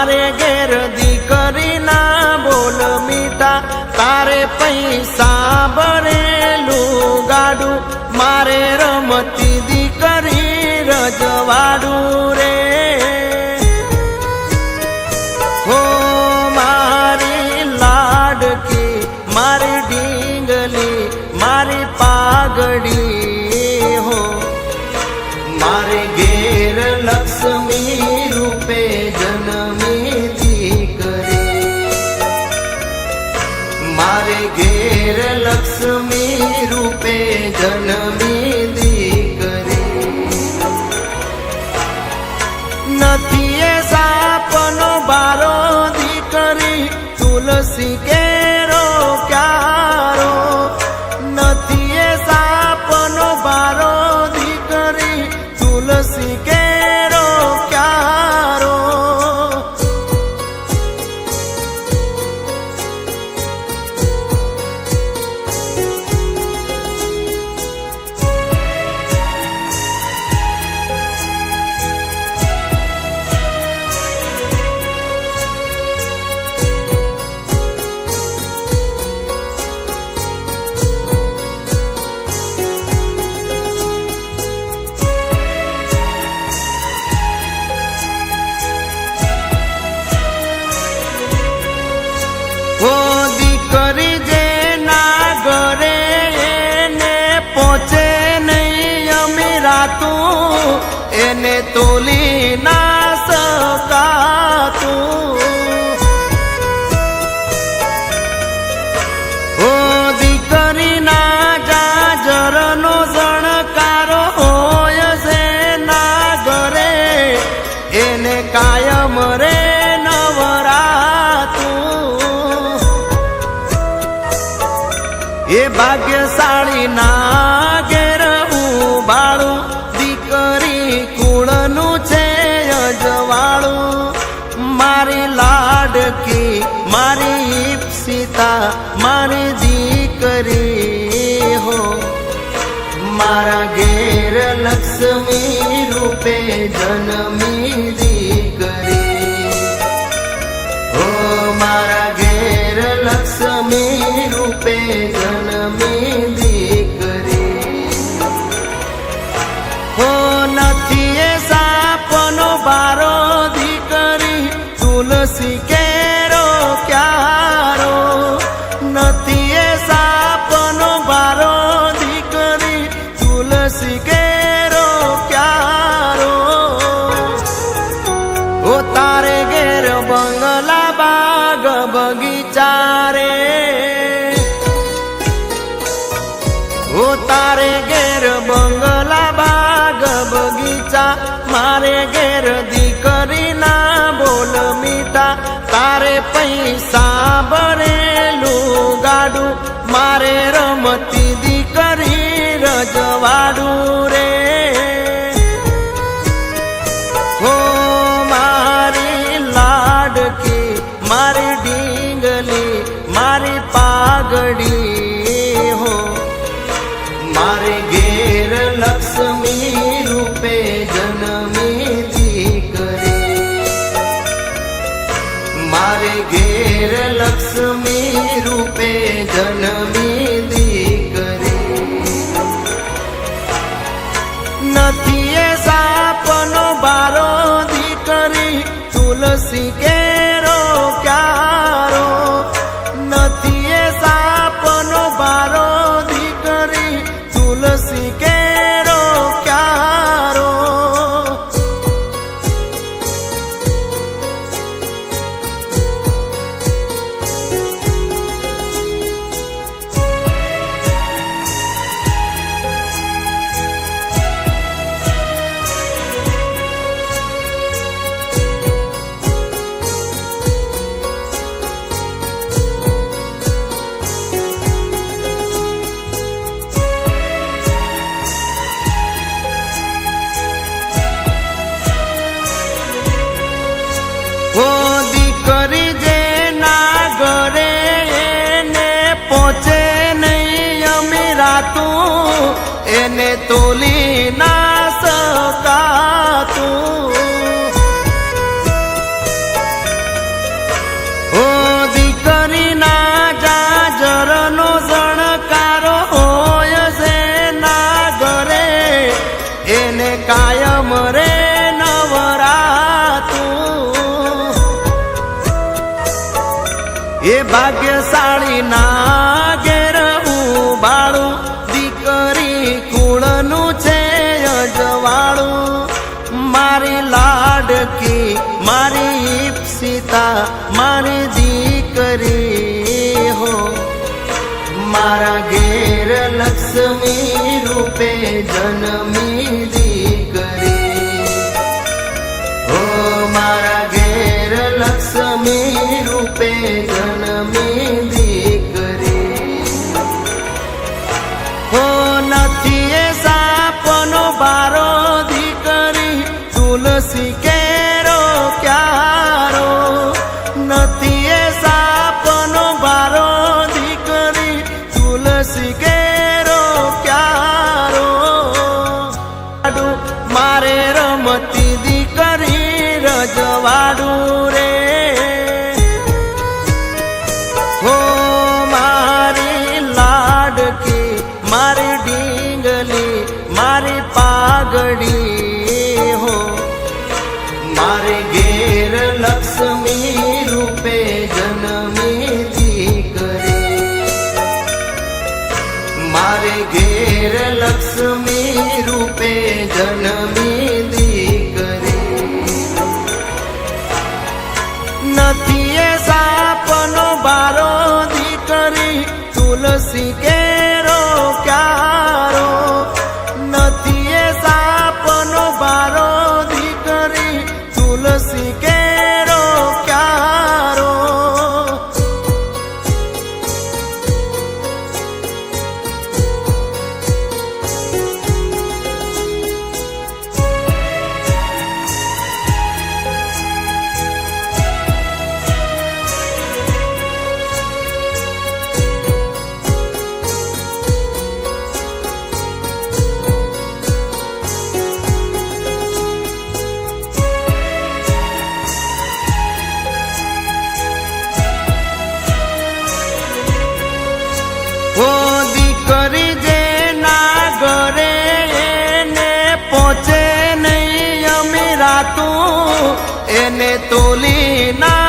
मारे घेर दीकरी ना बोल मीठा तारे पैसा भरेलू गाडू मारे रमती दीकरी रजवाडू रे हो मारी लाडकी मारी ढींगली मारी पागड़ी हो मारे घेर लक्ष्मी रूपे जन्मी दीकरी मारे घेर लक्ष्मी रूपे जन्मी दीकरी नथी ए सापनो बारो दीकरी तुलसी केरो क्यारो नथी ए सापनो बारो दीकरी तुलसी केरो क्यारो वो दीकरी जे ना घरे एने पहुंचे नहीं अमीरातू एने तोली ना सकातू ओ दीकरी ना जाजरनो जणकारो होय से ना घरे एने कायम रे नवरातू ये भाग्यशाળી ना घेर उबाळू दीकरी कुळनु छे अजवाळू मारी लाडकी मारी ईप्सिता मारी दीकरी हो मारा घेर लक्ष्मी रूपे जन्मी दीकरी हो मारा घेर लक्ष्मी रूपे जन्मी दीकरी हो नथी ए सापनो बारो दीकरी तुलसी केरो क्यारो नथी ए सापनो बारो दीकरी तुलसी केरो क्यारो ओ तारे घेर बंगला बाग बगीचा रे ओ तारे घेर बंगला बाग बगीचा मारे घेर दीकरी ना बोल मीठा तारे पैसा भरेलू गाडू मारे रमती दीकरी रजवाडू रे हो मारी लाडकी मारी ढींगली मारी पागड़ी हो मारे घेर लक्ष्मी रूपे जन्मी दीकरी मारे घेर लक्ष्मी रूपे जन्मी दीकरी नथी ए सापनो बारो दीकरी तुलसी केरो क्यारो नथी ए सापनो बारो दीकरी तुलसी केरो क्यारो वो दीकरी जे ना घरे एने पहुंचे नहीं अमीरातू एने तोली ना सकातू મમતા મારી દીકરી હો, મારા ઘેર લક્ષ્મી રૂપે જન્મી દીકરી હો, મારા ઘેર લક્ષ્મી રૂપે જન્મી દીકરી હો. નથી એ સાપનો બારો દીકરી તુલસી કેરો ક્યારો, નથી એ સાપનો બારો દીકરી તુલસી કેરો ક્યારો. મારે રમતી દીકરી રજવાડું રે હો, મારી લાડકી મારી ડીંગલી મારી પાઘડી હો, મારે ઘેર લક્ષ્મી રૂપે જન્મી દીકરી, મારે ઘેર લક્ષ્મી રૂપે જન્મી દીકરી. નથી એ સાપનો બારો દીકરી તુલસી કેરો ક્યારો, નથી એ સાપનો બારો દીકરી તુલસી કેરો ક્યારો. ઓ દીકરી જેના ઘરે એને પહોંચે નહીં અમીરાતું, એને તોલી ના